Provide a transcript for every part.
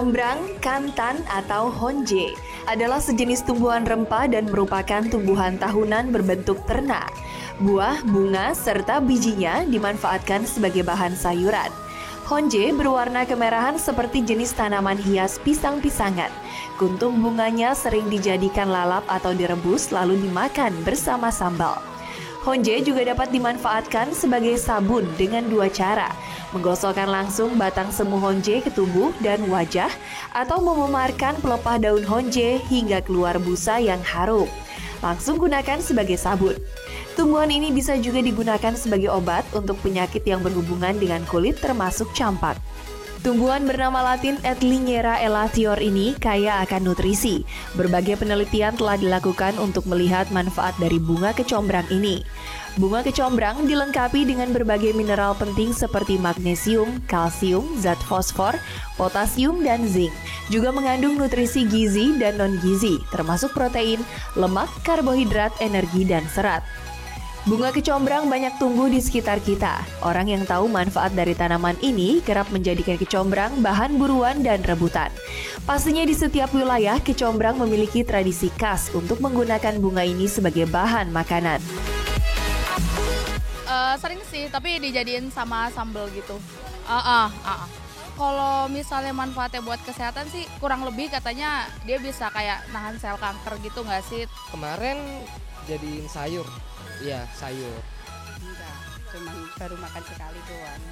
Kecombrang, kantan, atau honje adalah sejenis tumbuhan rempah dan merupakan tumbuhan tahunan berbentuk ternak. Buah, bunga, serta bijinya dimanfaatkan sebagai bahan sayuran. Honje berwarna kemerahan seperti jenis tanaman hias pisang-pisangan. Kuntung bunganya sering dijadikan lalap atau direbus lalu dimakan bersama sambal. Honje juga dapat dimanfaatkan sebagai sabun dengan dua cara, menggosokkan langsung batang semu honje ke tubuh dan wajah, atau mememarkan pelepah daun honje hingga keluar busa yang harum. Langsung gunakan sebagai sabun. Tumbuhan ini bisa juga digunakan sebagai obat untuk penyakit yang berhubungan dengan kulit termasuk campak. Tumbuhan bernama latin Edlingera elatior ini kaya akan nutrisi. Berbagai penelitian telah dilakukan untuk melihat manfaat dari bunga kecombrang ini. Bunga kecombrang dilengkapi dengan berbagai mineral penting seperti magnesium, kalsium, zat fosfor, potasium, dan zinc. Juga mengandung nutrisi gizi dan non-gizi, termasuk protein, lemak, karbohidrat, energi, dan serat. Bunga kecombrang banyak tumbuh di sekitar kita. Orang yang tahu manfaat dari tanaman ini kerap menjadikan kecombrang bahan buruan dan rebutan. Pastinya di setiap wilayah kecombrang memiliki tradisi khas untuk menggunakan bunga ini sebagai bahan makanan. Sering sih, tapi dijadiin sama sambal gitu. Kalau misalnya manfaatnya buat kesehatan sih kurang lebih katanya dia bisa kayak nahan sel kanker gitu nggak sih? Kemarin jadiin sayur. Iya, sayur. Enggak, cuman baru makan sekali doang.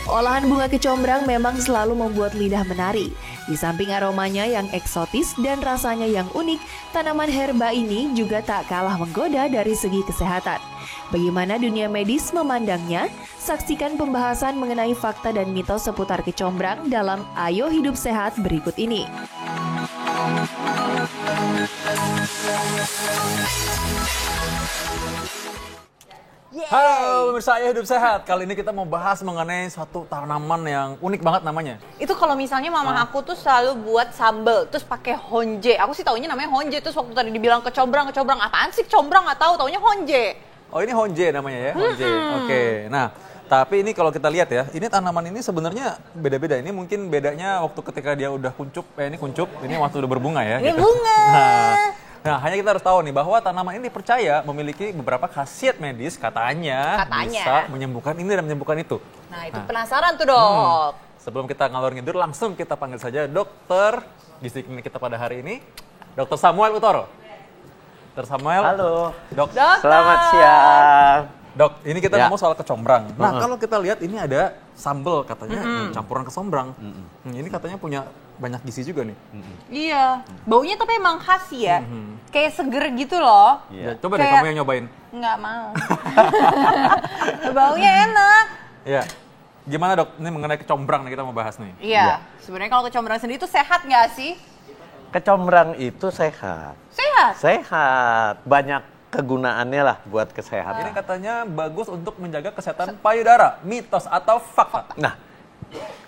Olahan bunga kecombrang memang selalu membuat lidah menari. Di samping aromanya yang eksotis dan rasanya yang unik, tanaman herba ini juga tak kalah menggoda dari segi kesehatan. Bagaimana dunia medis memandangnya? Saksikan pembahasan mengenai fakta dan mitos seputar kecombrang dalam Ayo Hidup Sehat berikut ini. Halo pemirsa Ayo Hidup Sehat. Kali ini kita mau bahas mengenai suatu tanaman yang unik banget namanya. Itu kalau misalnya mama aku tuh selalu buat sambel, terus pakai honje. Aku sih taunya namanya honje. Terus waktu tadi dibilang kecombrang, apaan sih kecombrang? Nggak tahu, taunya honje. Oh ini honje namanya ya, honje. Oke. Nah, tapi ini kalau kita lihat ya, ini tanaman ini sebenarnya beda-beda. Ini mungkin bedanya waktu ketika dia udah kuncup, ini kuncup, ini waktu udah berbunga ya. Ini gitu. bunga. Nah, hanya kita harus tahu nih bahwa tanaman ini dipercaya memiliki beberapa khasiat medis katanya bisa menyembuhkan ini dan menyembuhkan itu. Nah, itu penasaran tuh, Dok. Sebelum kita ngalor ngidur, langsung kita panggil saja dokter gizi klinik kita pada hari ini, Dr. Samuel Utoro. Dr. Samuel. Halo. Dok. Selamat siang. Dok, ini kita ngomong soal kecombrang. Nah, kalau kita lihat ini ada sambal katanya campuran kecombrang. Ini katanya punya banyak gizi juga nih. Iya. Baunya tapi emang khas ya. Kayak seger gitu loh. Ya, coba deh kamu yang nyobain. Nggak mau. Baunya enak. Iya. Gimana dok? Ini mengenai kecombrang nih kita mau bahas nih. Iya. Sebenarnya kalau kecombrang sendiri itu sehat nggak sih? Kecombrang itu sehat. Sehat? Sehat. Banyak kegunaannya lah buat kesehatan. Ini katanya bagus untuk menjaga kesehatan payudara. Mitos atau fakta? Nah,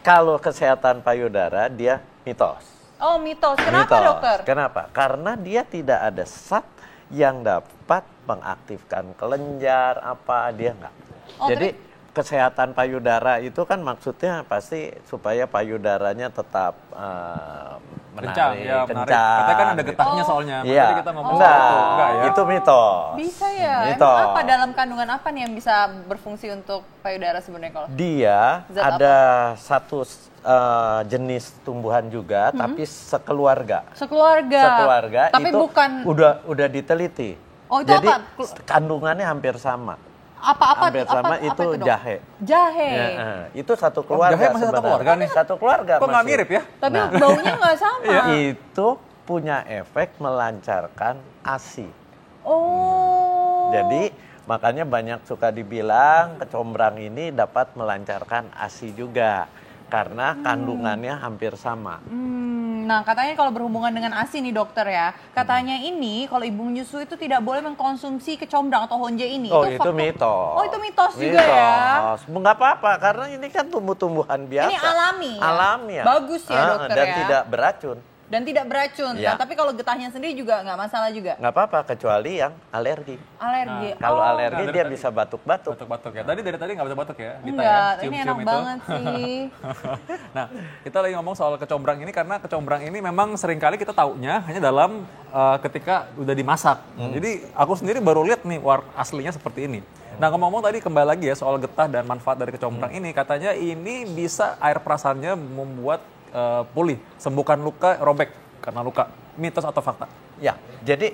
kalau kesehatan payudara dia mitos. Oh, mitos. Kenapa, Mitos. dokter? Kenapa? Karena dia tidak ada zat yang dapat mengaktifkan kelenjar dia enggak. Oh, Jadi kesehatan payudara itu kan maksudnya pasti supaya payudaranya tetap Kencang, menarik, ya, menarik. kencang. Katanya kan ada getahnya soalnya. Iya. Makanya kita ngomong soal itu. Enggak ya? Itu mitos. Bisa ya? Mitos. Emang apa dalam kandungan apa nih yang bisa berfungsi untuk payudara sebenarnya kalau? Dia Zat ada satu jenis tumbuhan juga, tapi sekeluarga. Sekeluarga. Tapi itu bukan. udah diteliti. Oh, itu Jadi apa? kandungannya hampir sama. Hampir Hampir sama itu, itu Dok? jahe. Jahe. Ya, itu satu keluarga. jahe masih satu sebenarnya. keluarga nih? Satu keluarga. Kok nggak masih. mirip ya? Tapi Nah. baunya nggak sama. Itu punya efek melancarkan ASI. Oh. Jadi makanya banyak suka dibilang kecombrang ini dapat melancarkan ASI juga karena kandungannya hampir sama. Nah, katanya kalau berhubungan dengan ASI nih dokter ya, katanya ini kalau ibu menyusui itu tidak boleh mengkonsumsi kecombrang atau honje ini. Oh, itu fakta- mitos. Oh, itu mitos juga ya. Nggak apa-apa karena ini kan tumbuh-tumbuhan biasa. Ini alami ya? Alami ya. Bagus ya, dokter dan ya? tidak beracun. Dan tidak beracun. Ya. Nah, tapi kalau getahnya sendiri juga nggak masalah juga. Nggak apa-apa kecuali yang alergi. Alergi. Kalau Oh, alergi Nah, dia dari bisa batuk-batuk. Batuk-batuk ya. Dari tadi nggak batuk-batuk ya, Dita enggak, ya. ini Cium-cium enak itu. banget sih. Nah, kita lagi ngomong soal kecombrang ini karena kecombrang ini memang seringkali kita taunya hanya dalam ketika udah dimasak. Jadi aku sendiri baru lihat nih aslinya seperti ini. Nah, ngomong-ngomong tadi kembali lagi ya soal getah dan manfaat dari kecombrang ini, katanya ini bisa air perasannya membuat pulih, sembuhkan luka, robek karena luka. Mitos atau fakta? Ya, jadi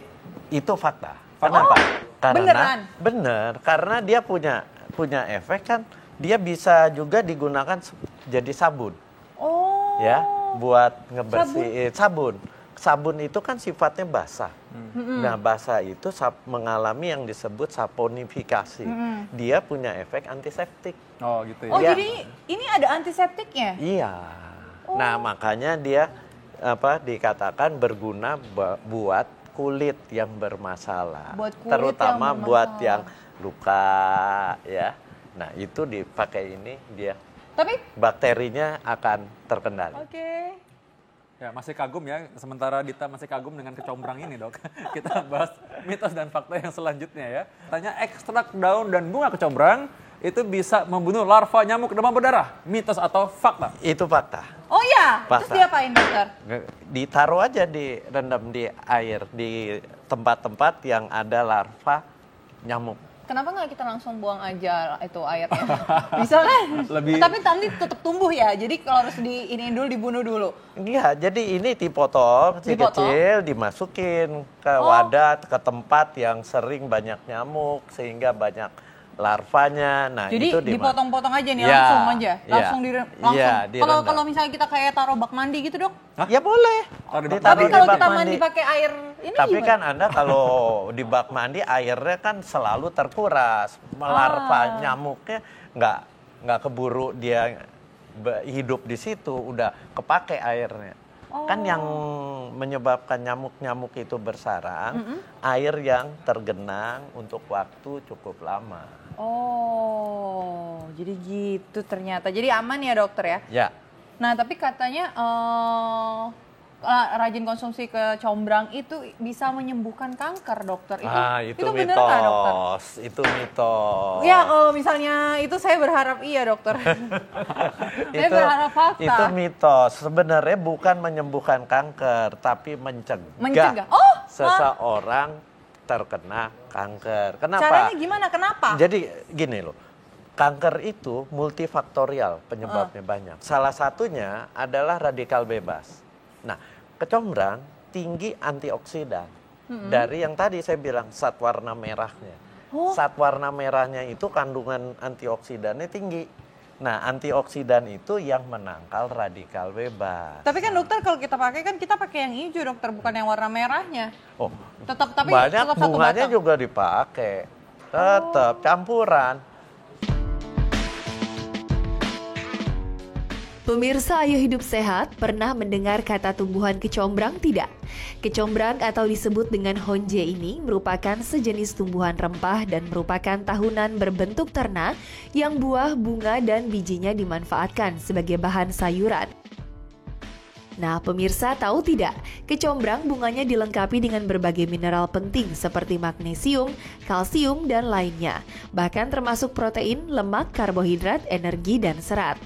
itu fakta. Kenapa? Karena beneran? Bener, karena dia punya efek kan, dia bisa juga digunakan jadi sabun. Oh. Ya, buat ngebersihin sabun. Sabun itu kan sifatnya basah. Nah, basah itu mengalami yang disebut saponifikasi. Dia punya efek antiseptik. Oh, gitu ya. Oh, Iya. jadi ini ada antiseptiknya? Iya. Nah, makanya dia dikatakan berguna buat kulit yang bermasalah. Buat kulit terutama yang buat bermasalah. yang luka ya. Nah, itu dipakai ini dia Tapi bakterinya akan terkendali. oke. Ya, masih kagum ya, sementara Dita masih kagum dengan kecombrang ini, Dok. Kita bahas mitos dan fakta yang selanjutnya ya. Tanya ekstrak daun dan bunga kecombrang itu bisa membunuh larva nyamuk demam berdarah. Mitos atau fakta? Itu fakta. Oh iya, terus Fakta. diapain dokter? Ditaruh aja direndam di air di tempat-tempat yang ada larva nyamuk. Kenapa nggak kita langsung buang aja itu airnya? Bisa kan? Lebih- Tapi nanti tetap tumbuh ya. Jadi kalau harus diiniin dulu, dibunuh dulu. Iya, jadi ini dipotong kecil-kecil, dimasukin ke wadah, ke tempat yang sering banyak nyamuk sehingga banyak larvanya. Nah, Jadi itu dipotong-potong aja nih, Ya, langsung aja. ya. Langsung langsung. Iya, Kalau direndam. misalnya kita kayak taruh bak mandi gitu, Dok. Ya boleh. Taruh di bak Tapi Ditaruh di kalau bak kita mandi pakai air ini Tapi gimana? kan Anda kalau di bak mandi airnya kan selalu terkuras. Larva nyamuknya nggak keburu dia hidup di situ, udah kepake airnya. Kan yang menyebabkan nyamuk-nyamuk itu bersarang, air yang tergenang untuk waktu cukup lama. Oh, jadi gitu ternyata. Jadi aman ya dokter ya? Ya, Nah tapi katanya rajin konsumsi kecombrang itu bisa menyembuhkan kanker dokter. itu bener nggak dokter? mitos, itu mitos. Ya kalau misalnya itu saya berharap iya dokter. Saya berharap fakta. Itu mitos. Sebenarnya bukan menyembuhkan kanker, tapi Mencegah. Oh, seseorang terkena kanker. Kenapa? caranya gimana? Kenapa? Jadi gini loh, kanker itu multifaktorial penyebabnya banyak. Salah satunya adalah radikal bebas. Nah, kecombrang tinggi antioksidan. Dari yang tadi saya bilang zat warna merahnya. Zat warna merahnya itu kandungan antioksidannya tinggi. Nah, antioksidan itu yang menangkal radikal bebas. Tapi kan dokter kalau kita pakai yang hijau dokter, bukan yang warna merahnya. Oh, Tapi banyak tetap satu bunganya batang. juga dipakai. Tetap campuran. Pemirsa Ayo Hidup Sehat, pernah mendengar kata tumbuhan kecombrang tidak? Kecombrang atau disebut dengan honje ini merupakan sejenis tumbuhan rempah dan merupakan tahunan berbentuk ternak yang buah, bunga, dan bijinya dimanfaatkan sebagai bahan sayuran. Nah, pemirsa tahu tidak? Kecombrang bunganya dilengkapi dengan berbagai mineral penting seperti magnesium, kalsium, dan lainnya. Bahkan termasuk protein, lemak, karbohidrat, energi, dan serat.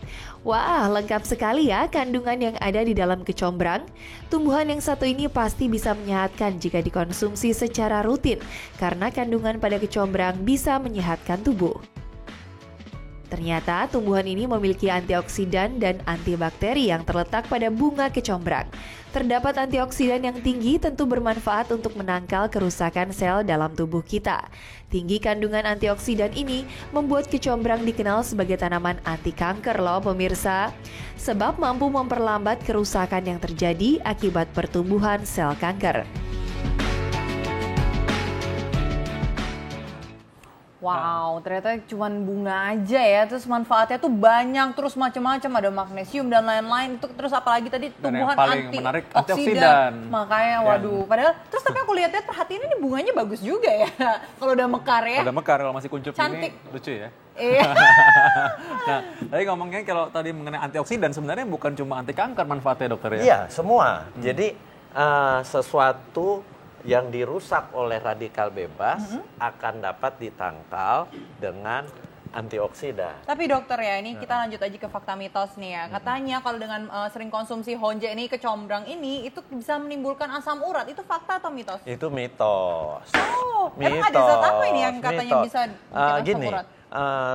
Wah, lengkap sekali ya kandungan yang ada di dalam kecombrang. Tumbuhan yang satu ini pasti bisa menyehatkan jika dikonsumsi secara rutin, karena kandungan pada kecombrang bisa menyehatkan tubuh. Ternyata tumbuhan ini memiliki antioksidan dan antibakteri yang terletak pada bunga kecombrang. Terdapat antioksidan yang tinggi tentu bermanfaat untuk menangkal kerusakan sel dalam tubuh kita. Tinggi kandungan antioksidan ini membuat kecombrang dikenal sebagai tanaman anti kanker loh pemirsa. Sebab mampu memperlambat kerusakan yang terjadi akibat pertumbuhan sel kanker. Wow, ternyata cuma bunga aja ya, terus manfaatnya tuh banyak, terus macam-macam, ada magnesium dan lain-lain. Terus apalagi tadi Dan yang tumbuhan paling menarik, antioksidan. Makanya waduh, padahal terus tapi aku lihat-lihat perhatiin ini bunganya bagus juga ya. Kalau udah mekar ya. Udah mekar, kalau masih kuncup Cantik. ini lucu ya. Iya. Nah, tadi ngomongnya kalau tadi mengenai antioksidan sebenarnya bukan cuma anti kanker manfaatnya dokter ya? Iya, semua. Jadi sesuatu yang dirusak oleh radikal bebas akan dapat ditangkal dengan antioksidan. Tapi dokter ya, ini kita lanjut aja ke fakta mitos nih ya. Katanya kalau dengan sering konsumsi honje ini, kecombrang ini, itu bisa menimbulkan asam urat. Itu fakta atau mitos? Itu mitos. Oh, emang ada zat apa ini yang katanya bisa bikin asam gini, urat?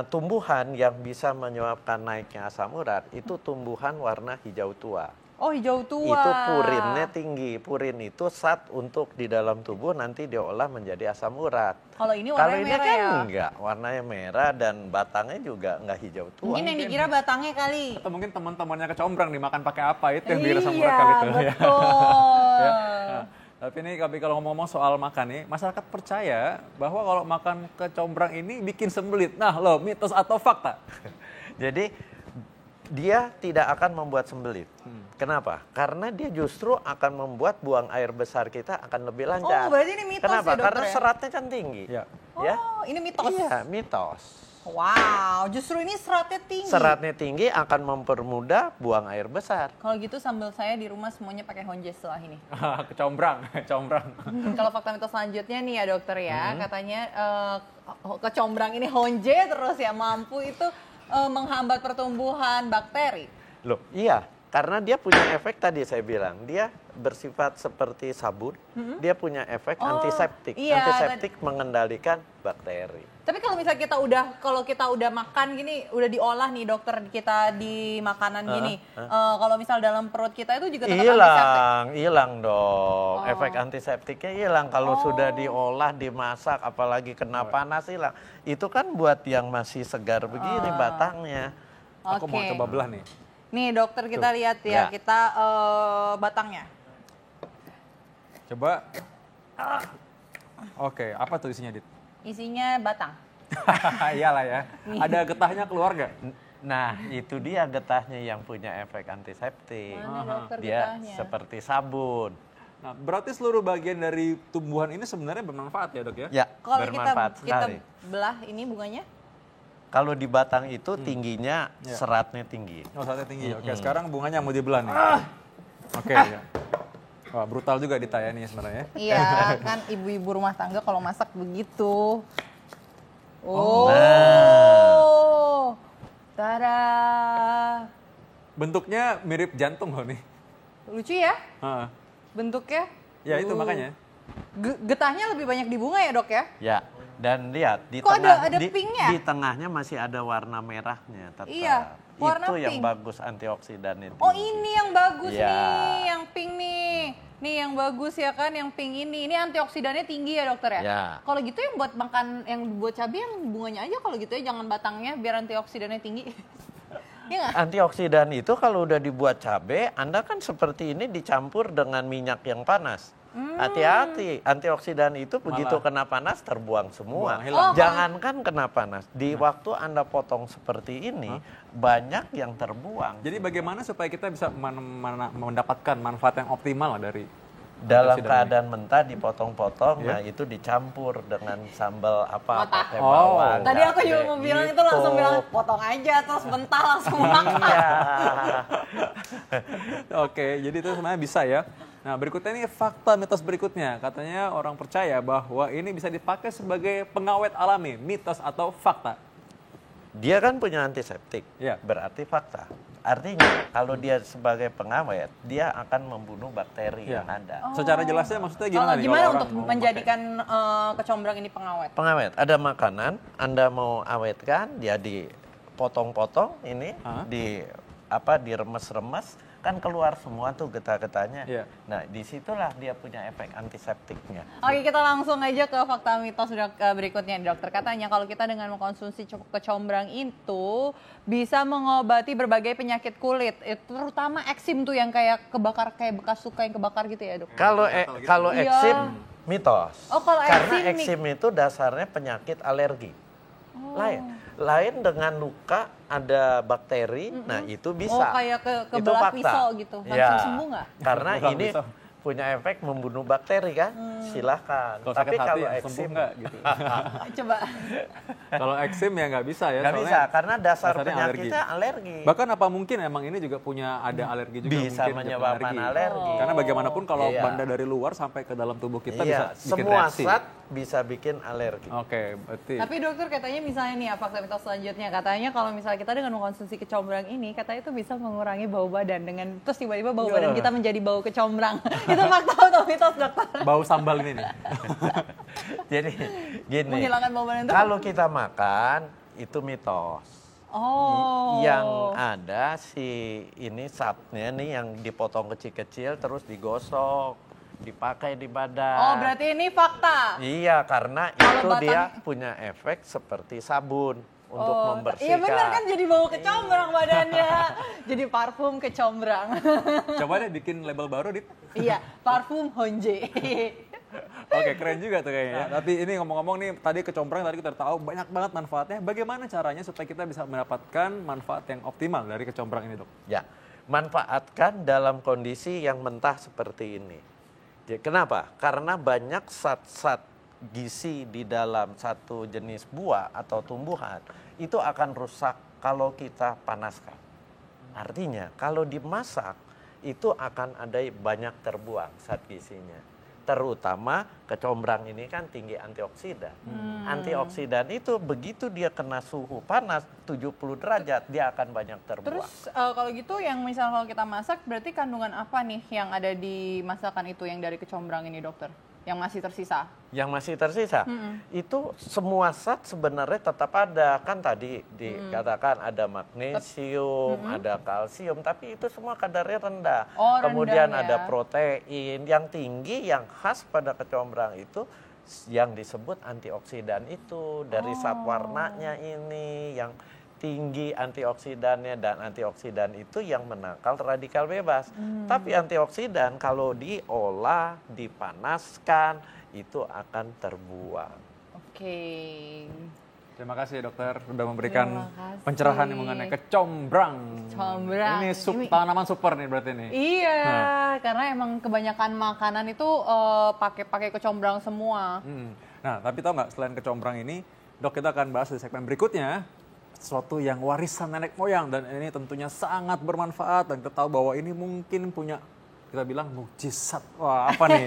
tumbuhan yang bisa menyebabkan naiknya asam urat itu tumbuhan warna hijau tua. Oh, hijau tua. Itu purinnya tinggi. Purin itu zat untuk di dalam tubuh nanti diolah menjadi asam urat. Kalau ini Kalau warnanya ini merah kan ya? enggak, warnanya merah dan batangnya juga enggak hijau tua. Mungkin yang dikira batangnya kali. Atau mungkin teman-temannya kecombrang dimakan pakai apa itu yang bikin asam urat kali itu. Iya, betul. Ya. Nah, tapi kalau ngomong-ngomong soal makan nih, masyarakat percaya bahwa kalau makan kecombrang ini bikin sembelit. Nah, lo mitos atau fakta? Jadi dia tidak akan membuat sembelit. Kenapa? Karena dia justru akan membuat buang air besar kita akan lebih lancar. Oh, berarti ini mitos Kenapa? ya, dokter Karena ya? seratnya kan tinggi. Ya. Ya? Oh, ini mitos. Iya, mitos. Wow, justru ini seratnya tinggi. Seratnya tinggi akan mempermudah buang air besar. Kalau gitu sambal saya di rumah semuanya pakai honje setelah ini. Kecombrang. Kalau fakta mitos selanjutnya nih ya dokter ya, katanya kecombrang ini honje terus ya, mampu itu menghambat pertumbuhan bakteri. Loh, iya. Karena dia punya efek tadi saya bilang, dia bersifat seperti sabun, dia punya efek antiseptik. iya, Antiseptik mengendalikan bakteri. Tapi kalau misalnya kita udah makan gini, udah diolah nih dokter kita di makanan gini, kalau misal dalam perut kita itu juga tetap antiseptik. Hilang dong. Efek antiseptiknya hilang kalau sudah diolah, dimasak, apalagi kena panas hilang. Itu kan buat yang masih segar begini batangnya. Aku mau Oke. coba belah nih. Nih dokter kita lihat ya, Ya. kita batangnya. Coba. Oke, apa tuh isinya, Dit? Isinya batang. Iyalah ya. Ada getahnya keluar nggak? Nah, itu dia getahnya yang punya efek antiseptik. Mana dokter Dia getahnya? seperti sabun. Nah, berarti seluruh bagian dari tumbuhan ini sebenarnya bermanfaat ya, Dok ya? Ya, Kalau bermanfaat kita sekali. belah ini bunganya? Kalau di batang itu tingginya seratnya tinggi. Oh, saatnya tinggi. Oke, sekarang bunganya mau dibelah nih. Oke, ya. Wah, brutal juga Dita ya nih sebenarnya. Iya, kan ibu-ibu rumah tangga kalau masak begitu. Oh. Tada. Bentuknya mirip jantung loh nih. Lucu ya Heeh. bentuknya? Ya itu makanya. Getahnya lebih banyak di bunga ya, Dok ya? Ya, dan lihat di Kok tengah ada pinknya? di tengahnya masih ada warna merahnya tetap. Iya, warna itu yang pink. bagus antioksidan itu. Oh, ini yang bagus Iya. nih, yang pink nih. Nih yang bagus ya kan, yang pink ini. Ini antioksidannya tinggi ya, Dokter ya? Ya. Kalau gitu yang buat makan, yang buat cabai yang bunganya aja kalau gitu ya, jangan batangnya biar antioksidannya tinggi. Iya nggak? Antioksidan itu kalau udah dibuat cabai, Anda kan seperti ini dicampur dengan minyak yang panas. Hati-hati, antioksidan itu begitu kena panas terbuang semua. Buang, hilang. Jangankan kena panas, di waktu Anda potong seperti ini banyak yang terbuang. Jadi bagaimana supaya kita bisa mendapatkan manfaat yang optimal lah dari Dalam antioksidan keadaan mentah dipotong-potong, Ya. nah itu dicampur dengan sambal apa Mata. pakai bawang. Tadi aku juga mau bilang itu langsung bilang potong aja terus mentah langsung makan. Iya. Oke, jadi itu sebenarnya bisa ya. Nah, berikutnya ini fakta mitos berikutnya. Katanya orang percaya bahwa ini bisa dipakai sebagai pengawet alami, mitos atau fakta. Dia kan punya antiseptik, Ya. berarti fakta. Artinya kalau dia sebagai pengawet, dia akan membunuh bakteri Ya. yang ada. Secara jelasnya maksudnya gimana nih? Gimana kalau untuk orang mau menjadikan kecombrang ini pengawet? Pengawet, ada makanan, Anda mau awetkan, dia dipotong-potong ini, Hah? diremes-remes, kan keluar semua tuh getah-getahnya. Iya. Nah, disitulah dia punya efek antiseptiknya. Oke, kita langsung aja ke fakta mitos berikutnya nih, dokter. Katanya kalau kita dengan mengkonsumsi kecombrang itu bisa mengobati berbagai penyakit kulit, terutama eksim tuh yang kayak kebakar, kayak bekas luka yang kebakar gitu ya, dok? Kalau Iya. eksim, mitos. Oh, kalau Karena eksim eksim itu dasarnya penyakit alergi. Lain dengan luka ada bakteri, nah itu bisa. Oh, kayak Itu kebelah fakta. pisau gitu, langsung Ya, sembuh nggak? Karena Kebelah ini pisau. punya efek membunuh bakteri kan. silahkan. Kalau Tapi sakit hati kalau ya sembuh eksim nggak gitu. Coba. Kalau eksim ya nggak bisa ya. nggak soalnya bisa karena dasar dasarnya penyakitnya alergi. Bahkan apa mungkin emang ini juga punya ada alergi juga Bisa mungkin menyebabkan alergi. Karena bagaimanapun kalau Iya. benda dari luar sampai ke dalam tubuh kita Iya, bisa bikin semua reaksi. zat bisa bikin alergi. Oke, berarti Tapi dokter katanya misalnya nih fakta mitos selanjutnya katanya kalau misalnya kita dengan mengkonsumsi kecombrang ini katanya itu bisa mengurangi bau badan dengan terus tiba-tiba bau badan kita menjadi bau kecombrang. Itu fakta atau mitos dokter? bau sambal ini nih. Jadi gini, Menghilangkan bau badan itu? kalau kita makan itu mitos. Oh. Yang ada si ini satnya nih yang dipotong kecil-kecil terus digosok, dipakai di badan. Oh, berarti ini fakta. Iya, karena Kalau itu batang- dia punya efek seperti sabun untuk membersihkan. Iya benar kan jadi bau kecombrang badannya. Jadi parfum kecombrang. Coba deh bikin label baru, Dit. Iya, parfum Honje. Oke, keren juga tuh kayaknya. Tapi ini ngomong-ngomong nih, tadi kecombrang tadi kita tahu banyak banget manfaatnya. Bagaimana caranya supaya kita bisa mendapatkan manfaat yang optimal dari kecombrang ini, Dok? Ya, manfaatkan dalam kondisi yang mentah seperti ini. Jadi, kenapa? Karena banyak zat-zat gizi di dalam satu jenis buah atau tumbuhan itu akan rusak kalau kita panaskan. Artinya kalau dimasak itu akan ada banyak terbuang zat gizinya. Terutama kecombrang ini kan tinggi antioksidan. Antioksidan itu begitu dia kena suhu panas 70 derajat dia akan banyak terbuang. Terus kalau gitu yang misalnya kalau kita masak berarti kandungan apa nih yang ada di masakan itu yang dari kecombrang ini dokter? Yang masih tersisa? Yang masih tersisa, itu semua zat sebenarnya tetap ada. Kan tadi dikatakan ada magnesium, ada kalsium, tapi itu semua kadarnya rendah. Oh, Kemudian rendah ya. ada protein, yang tinggi, yang khas pada kecombrang itu yang disebut antioksidan itu. Dari zat warnanya ini, yang tinggi antioksidannya, dan antioksidan itu yang menangkal radikal bebas. Tapi antioksidan kalau diolah, dipanaskan, itu akan terbuang. Oke. Terima kasih dokter sudah memberikan Terima kasih. pencerahan yang mengenai kecombrang. Kecombrang. Ini tanaman super nih berarti nih. Iya, karena emang kebanyakan makanan itu pakai kecombrang semua. Nah, tapi tahu nggak selain kecombrang ini, Dok, kita akan bahas di segmen berikutnya sesuatu yang warisan nenek moyang dan ini tentunya sangat bermanfaat dan kita tahu bahwa ini mungkin punya kita bilang mukjizat. Wah, apa nih?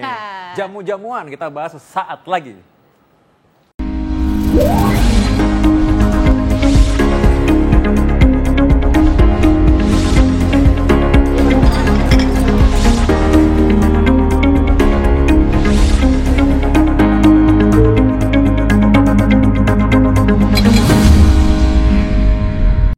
Jamu-jamuan kita bahas sesaat lagi.